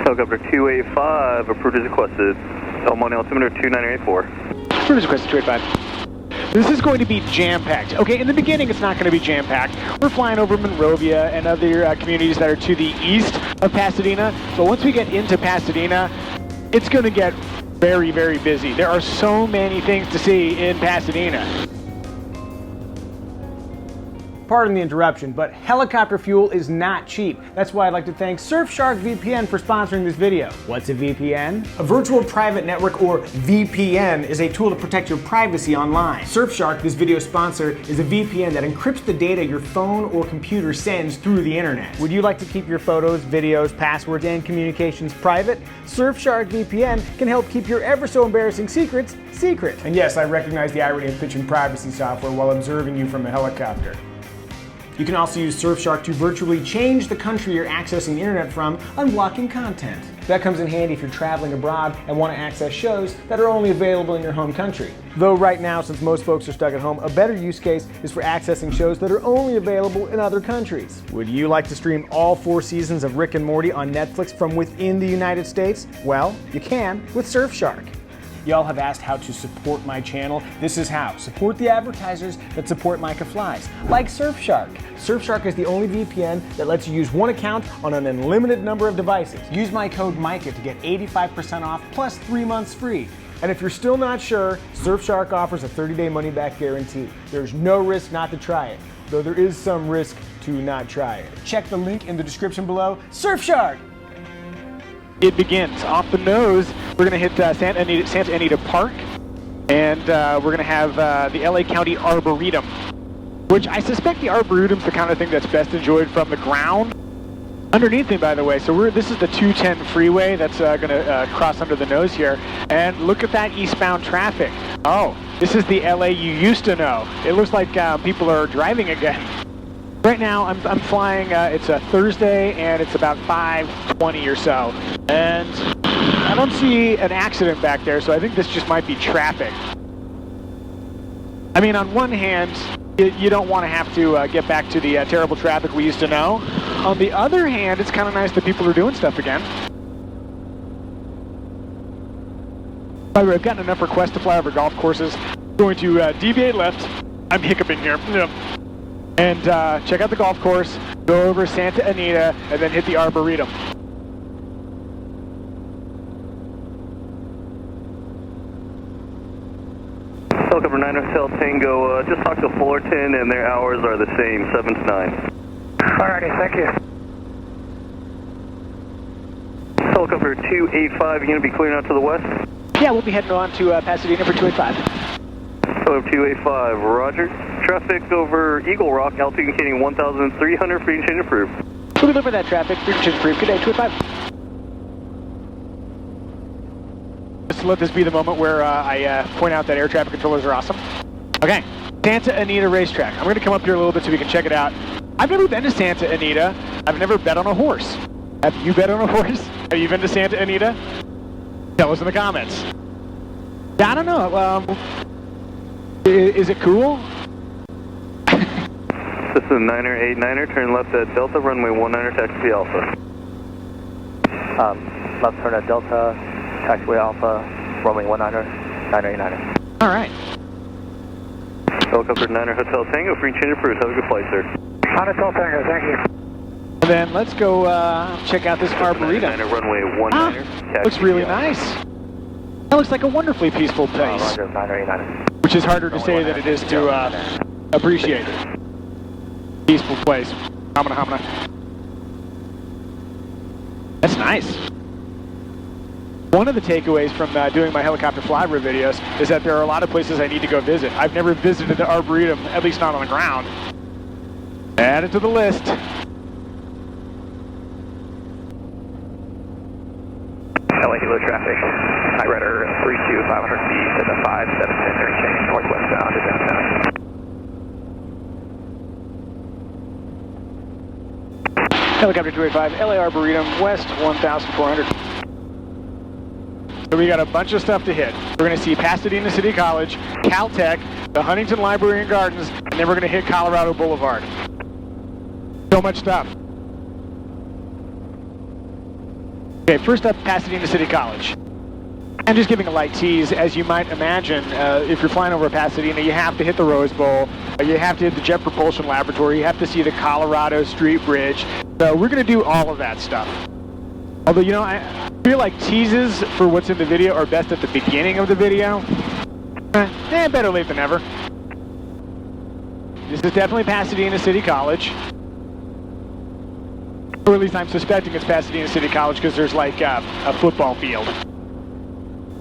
Helicopter 285, approved as requested. Elmont altimeter 2984. Approved as requested, 285. This is going to be jam-packed. Okay, in the beginning it's not going to be jam-packed. We're flying over Monrovia and other communities that are to the east of Pasadena, but once we get into Pasadena, it's going to get very, very busy. There are so many things to see in Pasadena. Pardon the interruption, but helicopter fuel is not cheap. That's why I'd like to thank Surfshark VPN for sponsoring this video. What's a VPN? A virtual private network, or VPN, is a tool to protect your privacy online. Surfshark, this video sponsor, is a VPN that encrypts the data your phone or computer sends through the internet. Would you like to keep your photos, videos, passwords, and communications private? Surfshark VPN can help keep your ever so embarrassing secrets secret. And yes, I recognize the irony of pitching privacy software while observing you from a helicopter. You can also use Surfshark to virtually change the country you're accessing the internet from, unblocking content. That comes in handy if you're traveling abroad and want to access shows that are only available in your home country. Though right now, since most folks are stuck at home, a better use case is for accessing shows that are only available in other countries. Would you like to stream all 4 seasons of Rick and Morty on Netflix from within the United States? Well, you can with Surfshark. Y'all have asked how to support my channel. This is how. Support the advertisers that support Micah Flies, like Surfshark. Surfshark is the only VPN that lets you use one account on an unlimited number of devices. Use my code Micah to get 85% off plus 3 months free. And if you're still not sure, Surfshark offers a 30-day money-back guarantee. There's no risk not to try it, though there is some risk to not try it. Check the link in the description below. Surfshark! It begins. Off the nose, we're going to hit Santa Anita Park, and we're going to have the LA County Arboretum, which I suspect the Arboretum's the kind of thing that's best enjoyed from the ground. Underneath me, by the way, so this is the 210 freeway that's going to cross under the nose here, and look at that eastbound traffic. Oh, this is the LA you used to know. It looks like people are driving again. Right now, I'm flying, it's a Thursday, and it's about 5:20 or so, and I don't see an accident back there, so I think this just might be traffic. I mean, on one hand, you don't want to have to get back to the terrible traffic we used to know. On the other hand, it's kind of nice that people are doing stuff again. By the way, I've gotten enough requests to fly over golf courses. I'm going to deviate left. I'm hiccuping here. And check out the golf course, go over Santa Anita, and then hit the Arboretum. Helicopter 9 Hotel Tango, just talked to Fullerton, and their hours are the same, 7 to 9. Alrighty, thank you. Helicopter 285, you going to be clearing out to the west? Yeah, we'll be heading on to Pasadena for 285. Helicopter 285, roger. Traffic over Eagle Rock, altitude indicating 1,300, free and change approved. We'll be looking for that traffic, free and change approved. Good day, 285. Just let this be the moment where I point out that air traffic controllers are awesome. Okay, Santa Anita Racetrack. I'm going to come up here a little bit so we can check it out. I've never been to Santa Anita. I've never bet on a horse. Have you bet on a horse? Have you been to Santa Anita? Tell us in the comments. I don't know. Is it cool? This is a 9er, turn left at Delta, runway 19, taxi Alpha. Left turn at Delta, taxiway Alpha, runway 19, 9er. All right. Helicopter 9er Hotel Tango, free change approved. Have a good flight, sir. Hotel Tango, thank you. And then let's go check out this Arboretum. 9er, runway 19, looks really nice. That looks like a wonderfully peaceful place. Roger, 9er. Which is harder to say than it is to appreciate. Peaceful place. Hamana. That's nice. One of the takeaways from doing my helicopter flyover videos is that there are a lot of places I need to go visit. I've never visited the Arboretum, at least not on the ground. Add it to the list. LA Hilo traffic. Nightrider 32, 500 feet at the 5710 interchange, northwestbound to downtown. Helicopter 285, LA Arboretum, west 1,400. So we got a bunch of stuff to hit. We're going to see Pasadena City College, Caltech, the Huntington Library and Gardens, and then we're going to hit Colorado Boulevard. So much stuff. Okay, first up, Pasadena City College. I'm just giving a light tease. As you might imagine, if you're flying over Pasadena, you have to hit the Rose Bowl, you have to hit the Jet Propulsion Laboratory, you have to see the Colorado Street Bridge. So we're going to do all of that stuff. Although, you know, I feel like teases for what's in the video are best at the beginning of the video. Better late than never. This is definitely Pasadena City College. Or at least I'm suspecting it's Pasadena City College because there's like a football field.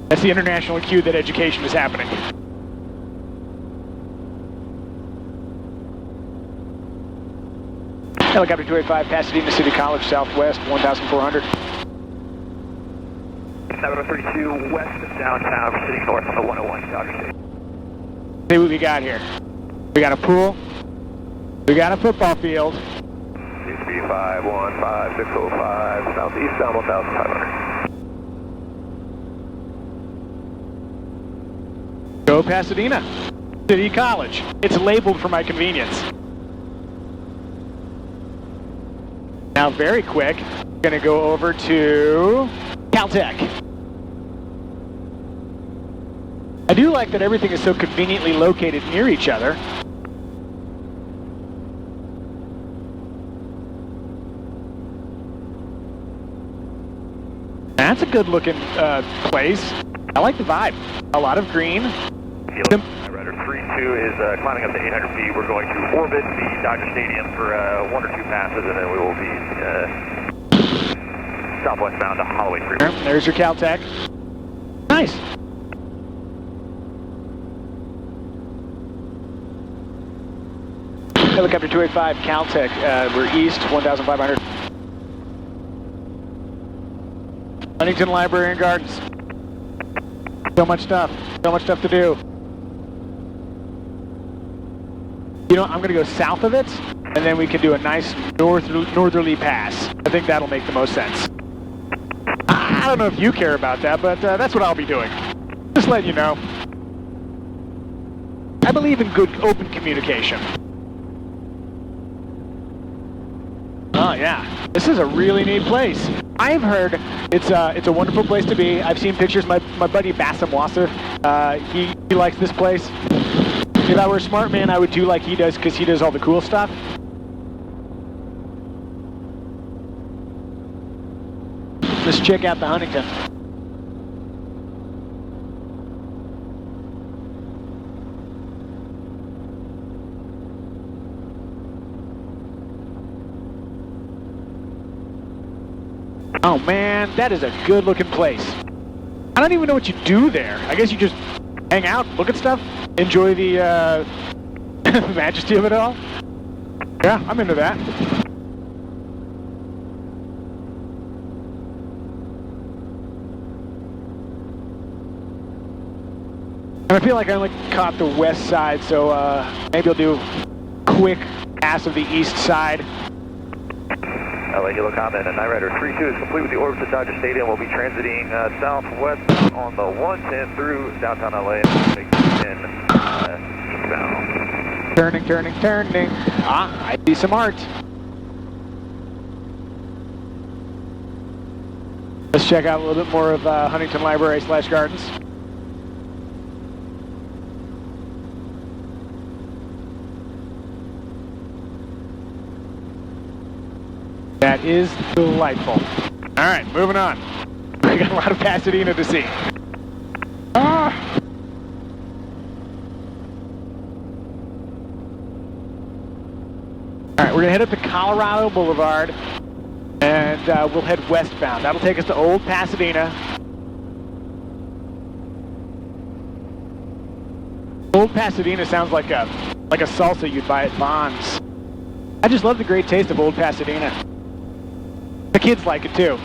That's the international cue that education is happening. Helicopter 285, Pasadena City College, Southwest, 1,400. 732 west of downtown, proceeding north on the 101 Dodger Stadium. See what we got here. We got a pool. We got a football field. 23515 605 southeast down 1,500. Go Pasadena City College. It's labeled for my convenience. Now, very quick, I'm going to go over to Caltech. I do like that everything is so conveniently located near each other. That's a good looking place. I like the vibe. A lot of green. Rider 32 is climbing up to 800 feet. We're going to orbit the Dodger Stadium for 1 or 2 passes, and then we will be southwest bound to Holloway Freeway. There's your Caltech. Nice. Helicopter 285, Caltech. We're east, 1,500. Huntington Library and Gardens. So much stuff to do. You know, I'm going to go south of it, and then we can do a nice northerly pass. I think that'll make the most sense. I don't know if you care about that, but that's what I'll be doing. Just letting you know. I believe in good open communication. Oh yeah, this is a really neat place. I've heard it's a wonderful place to be. I've seen pictures. My buddy Bassam Wasser, he likes this place. If I were a smart man, I would do like he does because he does all the cool stuff. Let's check out the Huntington. Oh man, that is a good looking place. I don't even know what you do there. I guess you just hang out, look at stuff, enjoy the majesty of it all. Yeah, I'm into that. And I feel like I only caught the west side, so maybe I'll do a quick pass of the east side. LA Hilo comment, and Night Rider 32 is complete with the orbit to Dodger Stadium. We'll be transiting southwest on the 110 through downtown LA and eastbound. Turning. Ah, I see some art. Let's check out a little bit more of Huntington Library / Gardens. That is delightful. All right, moving on. We got a lot of Pasadena to see. All right, we're gonna head up to Colorado Boulevard, and we'll head westbound. That'll take us to Old Pasadena. Old Pasadena sounds like a salsa you'd buy at Vons. I just love the great taste of Old Pasadena. The kids like it too.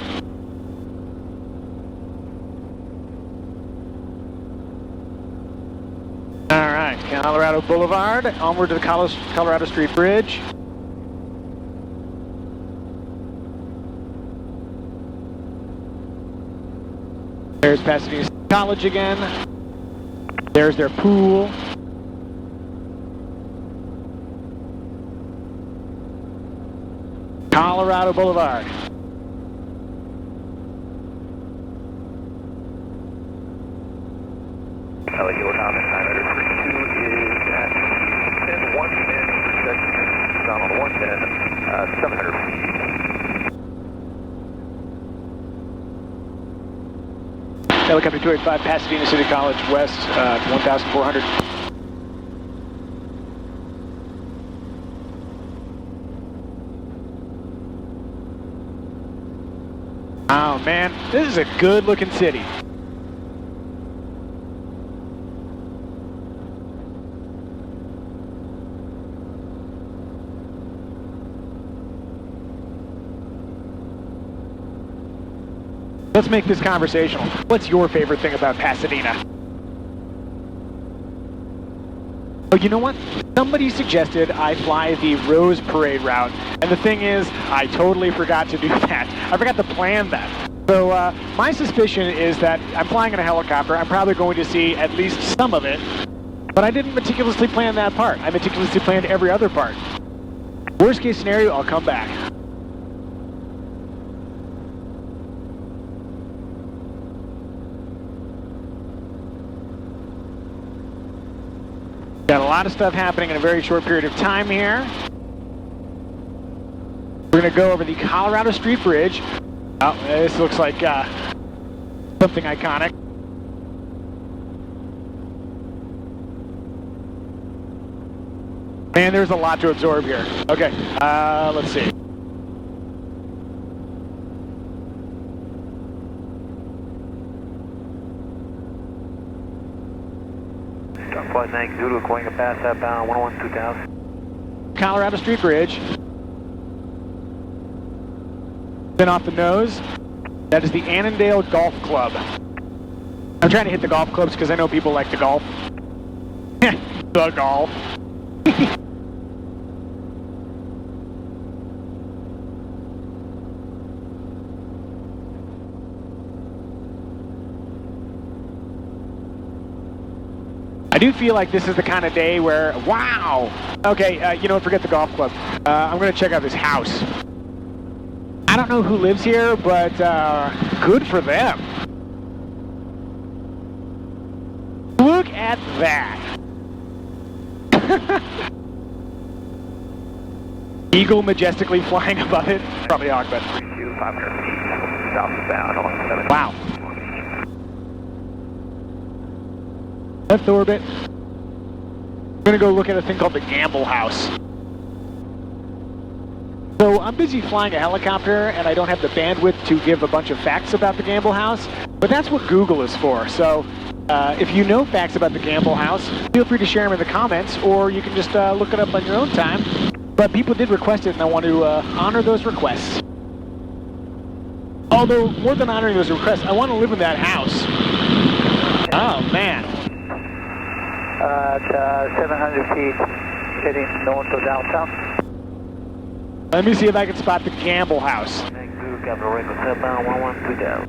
All right, Colorado Boulevard, onward to the Colorado Street Bridge. There's Pasadena College again. There's their pool. Colorado Boulevard. Kelly, you look on at 932 is at 110 section, down on the 110, 700 feet. Helicopter 285, Pasadena City College West, 1,400. Oh man, this is a good looking city. Let's make this conversational. What's your favorite thing about Pasadena? Oh, you know what? Somebody suggested I fly the Rose Parade route, and the thing is, I totally forgot to do that. I forgot to plan that. So my suspicion is that I'm flying in a helicopter. I'm probably going to see at least some of it, but I didn't meticulously plan that part. I meticulously planned every other part. Worst case scenario, I'll come back. Got a lot of stuff happening in a very short period of time here. We're going to go over the Colorado Street Bridge. Oh, this looks like something iconic. Man, there's a lot to absorb here. Okay, let's see. Flight 9 Zulu going to pass outbound 112,000. Colorado Street Bridge. Then off the nose, that is the Annandale Golf Club. I'm trying to hit the golf clubs because I know people like to golf. The golf. I do feel like this is the kind of day where, wow! Okay, you know what, forget the golf club. I'm going to check out this house. I don't know who lives here, but good for them. Look at that. Eagle majestically flying above it. Probably Hawk, but 500 feet southbound on 7. wow. Left orbit. I'm going to go look at a thing called the Gamble House. So I'm busy flying a helicopter and I don't have the bandwidth to give a bunch of facts about the Gamble House, but that's what Google is for. So if you know facts about the Gamble House, feel free to share them in the comments, or you can just look it up on your own time. But people did request it and I want to honor those requests. Although, more than honoring those requests, I want to live in that house. Oh, man. At 700 feet, heading north to downtown. Let me see if I can spot the Gamble House. Next Zulu Capital Record, southbound 112,000.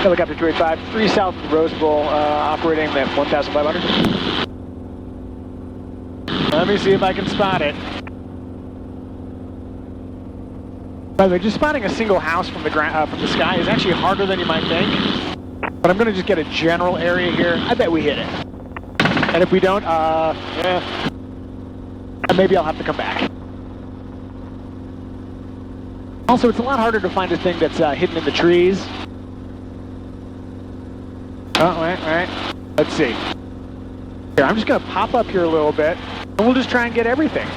Helicopter 285, 3 south of the Rose Bowl, operating at 1,500. Let me see if I can spot it. By the way, just spotting a single house from the sky is actually harder than you might think. But I'm going to just get a general area here. I bet we hit it. And if we don't, maybe I'll have to come back. Also, it's a lot harder to find a thing that's hidden in the trees. Oh, right. Let's see. Here, I'm just going to pop up here a little bit, and we'll just try and get everything.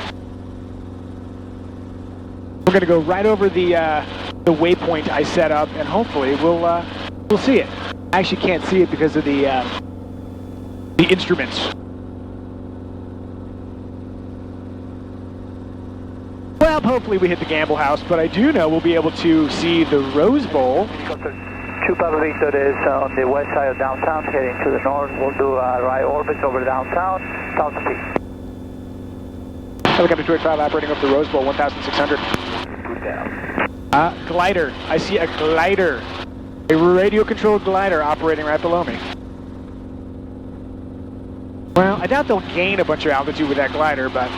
We're going to go right over the waypoint I set up, and hopefully we'll see it. I actually can't see it because of the instruments. Well, hopefully we hit the Gamble House, but I do know we'll be able to see the Rose Bowl. 2 is on the west side of downtown, heading to the north. We'll do right orbits over downtown, 1,000 feet. Helicopter 285 operating over the Rose Bowl, 1,600. Glider. I see a glider. A radio-controlled glider operating right below me. Well, I doubt they'll gain a bunch of altitude with that glider, but...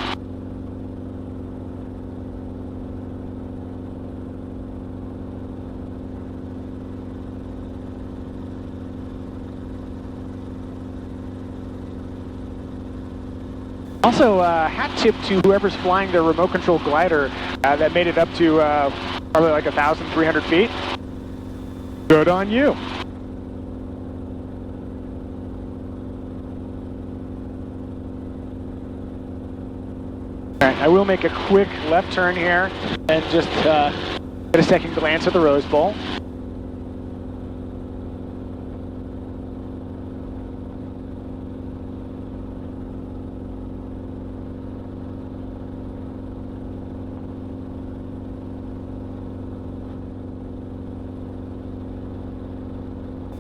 Also, hat tip to whoever's flying their remote control glider that made it up to probably like 1,300 feet. Good on you. All right, I will make a quick left turn here and just get a second glance at the Rose Bowl.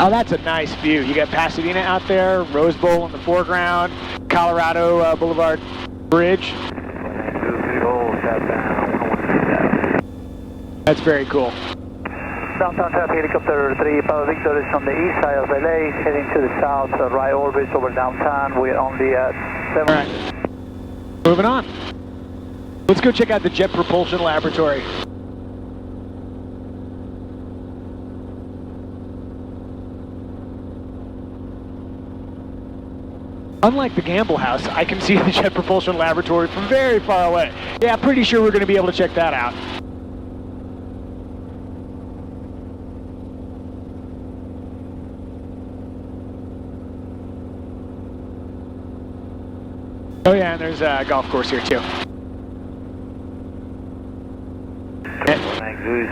Oh, that's a nice view. You got Pasadena out there, Rose Bowl in the foreground, Colorado Boulevard Bridge. That's very cool. Downtown traffic helicopter 3 Papa Victor is on the east side of LA, heading to the south, right orbit over downtown. We're on the 7. All right. Moving on. Let's go check out the Jet Propulsion Laboratory. Unlike the Gamble House, I can see the Jet Propulsion Laboratory from very far away. Yeah, pretty sure we're going to be able to check that out. Oh yeah, and there's a golf course here too.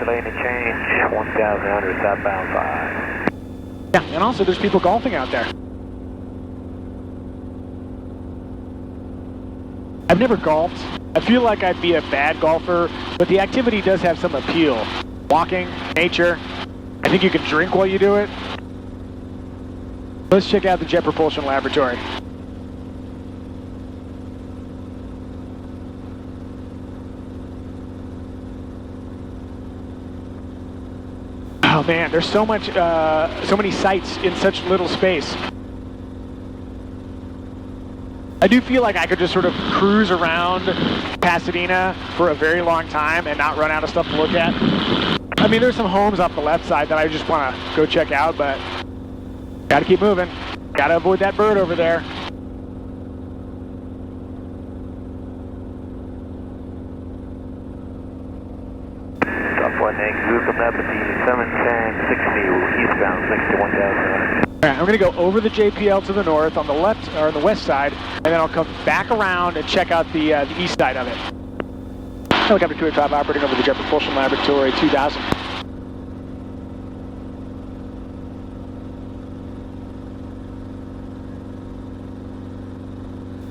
Interchange, 1,100 southbound 5. Yeah, and also there's people golfing out there. I've never golfed. I feel like I'd be a bad golfer, but the activity does have some appeal. Walking, nature. I think you can drink while you do it. Let's check out the Jet Propulsion Laboratory. Oh man, there's so many sights in such little space. I do feel like I could just sort of cruise around Pasadena for a very long time and not run out of stuff to look at. I mean, there's some homes off the left side that I just want to go check out, but gotta keep moving. Gotta avoid that bird over there. Southwest Anchor, come up at the 71060 eastbound 61,000. All right, I'm going to go over the JPL to the north on the left or the west side, and then I'll come back around and check out the east side of it. Helicopter 285 operating over the Jet Propulsion Laboratory 2000.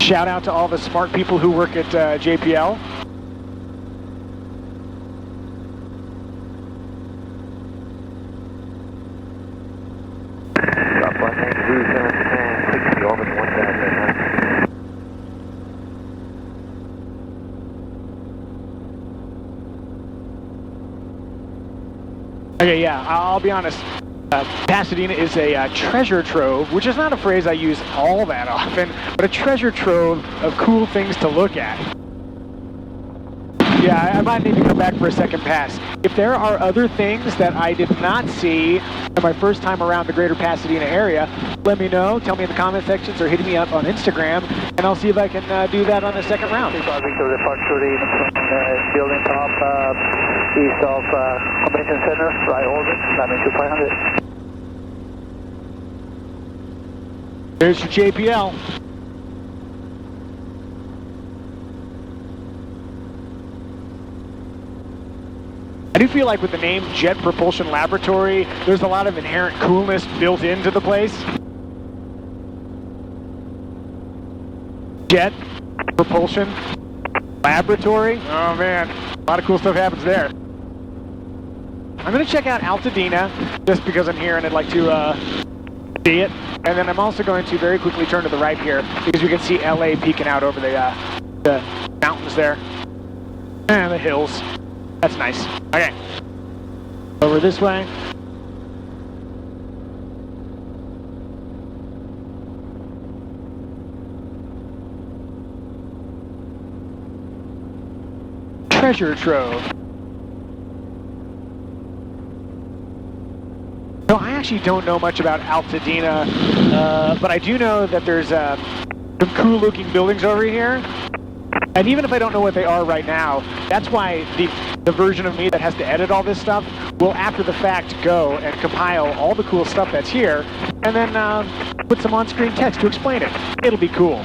Shout out to all the smart people who work at JPL. Okay, yeah, I'll be honest. Pasadena is a treasure trove, which is not a phrase I use all that often, but a treasure trove of cool things to look at. Yeah, I might need to come back for a second pass. If there are other things that I did not see on my first time around the greater Pasadena area, let me know. Tell me in the comment sections or hit me up on Instagram, and I'll see if I can do that on the second round. Victor departure from building top east of Convention Center, right orbit, landing to 500. There's your JPL. I do feel like with the name Jet Propulsion Laboratory, there's a lot of inherent coolness built into the place. Jet Propulsion Laboratory? Oh man, a lot of cool stuff happens there. I'm going to check out Altadena, just because I'm here and I'd like to see it. And then I'm also going to very quickly turn to the right here, because we can see LA peeking out over the mountains there. And the hills. That's nice. Okay. Over this way. Treasure trove. So I actually don't know much about Altadena, but I do know that there's some cool looking buildings over here. And even if I don't know what they are right now, that's why the version of me that has to edit all this stuff will, after the fact, go and compile all the cool stuff that's here, and then put some on-screen text to explain it. It'll be cool.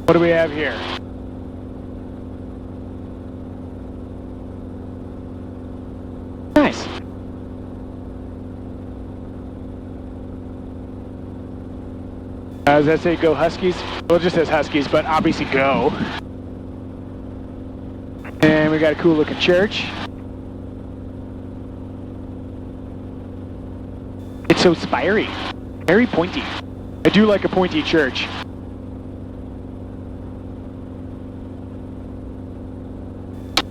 What do we have here? Nice. Does that say go Huskies? Well, it just says Huskies, but obviously go. And we got a cool looking church. It's so spiry. Very pointy. I do like a pointy church.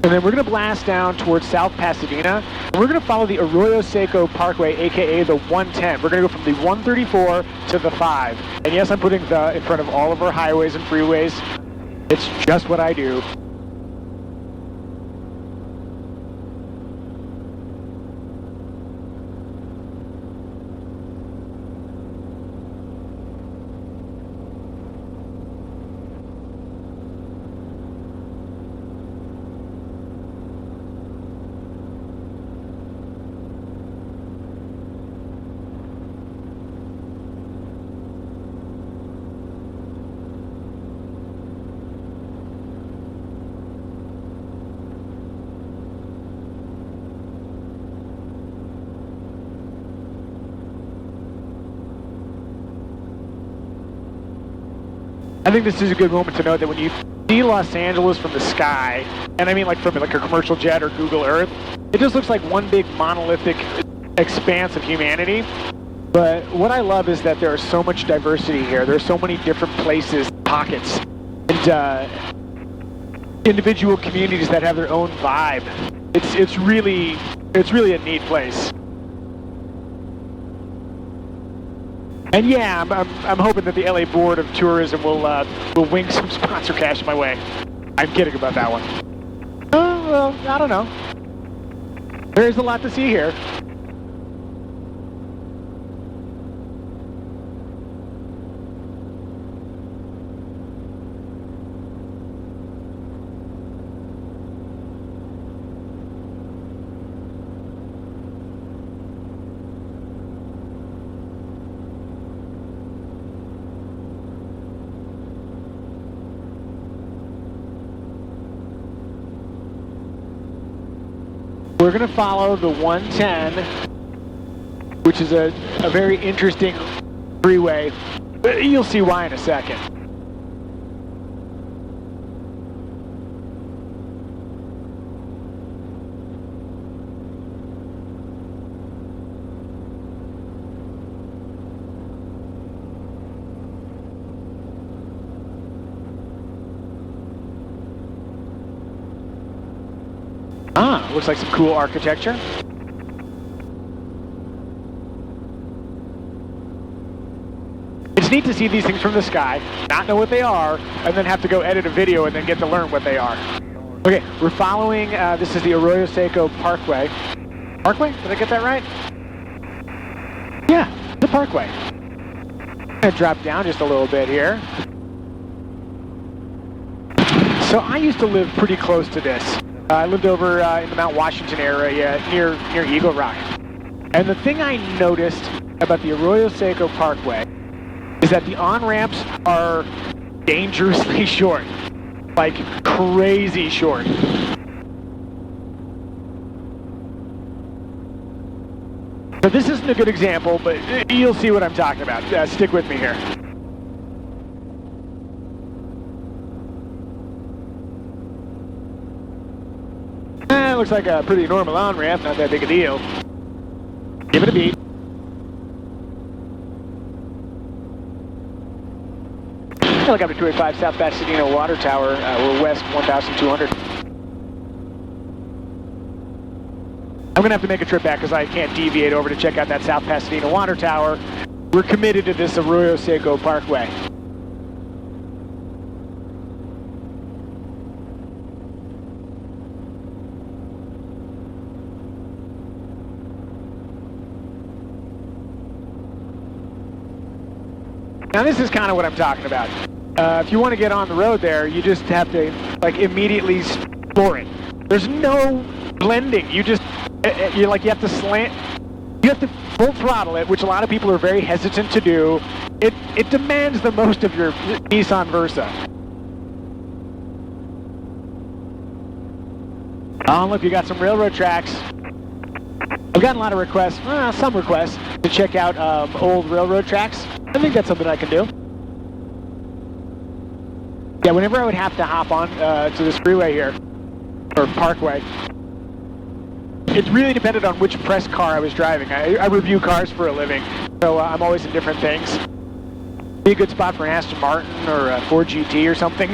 And then we're going to blast down towards South Pasadena, and we're going to follow the Arroyo Seco Parkway, aka the 110. We're going to go from the 134 to the 5. And yes, I'm putting the in front of all of our highways and freeways. It's just what I do. I think this is a good moment to note that when you see Los Angeles from the sky, and I mean like from like a commercial jet or Google Earth, it just looks like one big monolithic expanse of humanity. But what I love is that there is so much diversity here. There are so many different places, pockets, and individual communities that have their own vibe. It's really a neat place. And yeah, I'm hoping that the LA Board of Tourism will wing some sponsor cash my way. I'm kidding about that one. Well, I don't know. There's a lot to see here. We're going to follow the 110, which is a very interesting freeway. You'll see why in a second. Looks like some cool architecture. It's neat to see these things from the sky, not know what they are, and then have to go edit a video and then get to learn what they are. Okay, we're following, this is the Arroyo Seco Parkway. Parkway? Did I get that right? Yeah, the Parkway. I'm gonna drop down just a little bit here. So I used to live pretty close to this. I lived over in the Mount Washington area near Eagle Rock. And the thing I noticed about the Arroyo Seco Parkway is that the on-ramps are dangerously short. Like crazy short. So this isn't a good example, but you'll see what I'm talking about. Stick with me here. Looks like a pretty normal on-ramp, not that big a deal. Give it a beat. Helicopter 285 South Pasadena Water Tower, we're west 1,200. I'm going to have to make a trip back because I can't deviate over to check out that South Pasadena water tower. We're committed to this Arroyo Seco Parkway. Now this is kind of what I'm talking about. If you want to get on the road there, you just have to like immediately floor it. There's no blending. You have to slant. You have to full throttle it, which a lot of people are very hesitant to do. It demands the most of your Nissan Versa. Oh, look, you got some railroad tracks. I've gotten a lot of requests, some requests, to check out old railroad tracks. I think that's something I can do. Yeah, whenever I would have to hop on to this freeway here, or Parkway, it really depended on which press car I was driving. I review cars for a living, so I'm always in different things. Be a good spot for an Aston Martin or a Ford GT or something.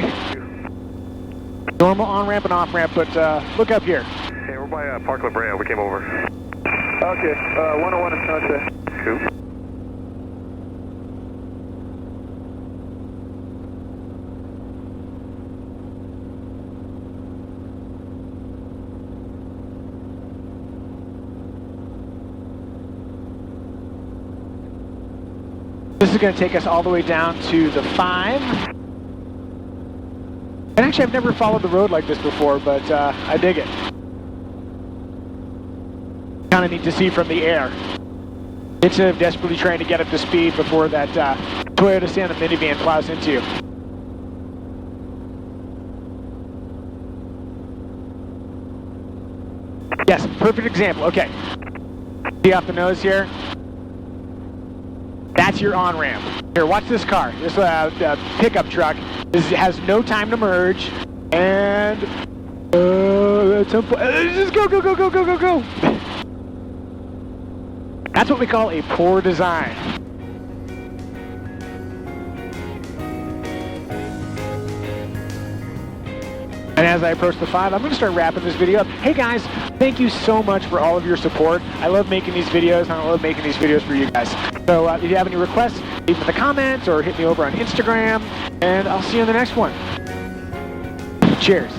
Normal on-ramp and off-ramp, but look up here. Hey, we're by Park La Brea. We came over. Okay, 101 is Sunset. Cool. This is going to take us all the way down to the 5. And actually, I've never followed the road like this before, but I dig it. Kind of neat to see from the air. Instead of desperately trying to get up to speed before that Toyota Santa minivan plows into you. Yes, perfect example. Okay. See off the nose here? That's your on-ramp. Here, watch this car. This pickup truck has no time to merge, and at some point, just go, go, go, go, go, go, go. That's what we call a poor design. And as I approach the 5, I'm going to start wrapping this video up. Hey guys, thank you so much for all of your support. I love making these videos, and I love making these videos for you guys. So if you have any requests, leave them in the comments or hit me over on Instagram, and I'll see you in the next one. Cheers.